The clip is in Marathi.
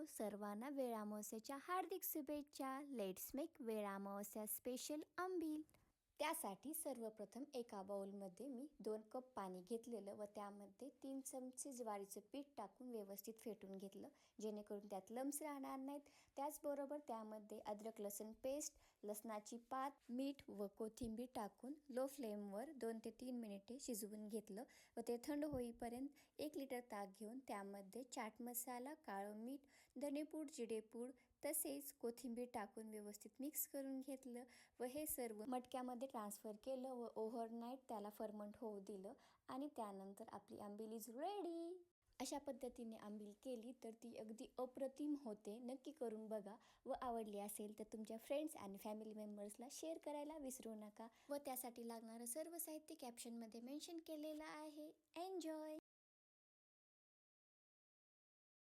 सर्वांना वेळ अमावस्येच्या हार्दिक शुभेच्छा. लेट्स मेक वेळ अमावस्या स्पेशल आंबील. त्यासाठी सर्वप्रथम एका बाउलमध्ये मी 2 कप पाणी घेतलेलं व त्यामध्ये 3 चमचे ज्वारीचं पीठ टाकून व्यवस्थित फेटून घेतलं, जेणेकरून त्यात लम्स राहणार नाहीत. त्याचबरोबर त्यामध्ये अद्रक लसूण पेस्ट, लसणाची पात, मीठ व कोथिंबीर टाकून लो फ्लेमवर 2 ते 3 मिनिटे शिजवून घेतलं व ते थंड होईपर्यंत 1 लिटर ताक घेऊन त्यामध्ये चाट मसाला, काळं मीठ, धनेपूड, जिरेपूड तसेच कोथिंबीर टाकून व्यवस्थित मिक्स करून घेतलं व हे सर्व मटक्यामध्ये ट्रान्सफर केलं व ओव्हरनाईट त्याला फर्मंट होऊ दिलं आणि त्यानंतर आपली आंबील इज रेडी. अशा पद्धतीने आंबील केली तर ती अगदी अप्रतिम होते. नक्की करून बघा व आवडली असेल तर तुमच्या फ्रेंड्स आणि फॅमिली मेंबर्सला शेअर करायला विसरू नका व त्यासाठी लागणारं सर्व साहित्य कॅप्शनमध्ये मेन्शन केलेलं आहे. एन्जॉय.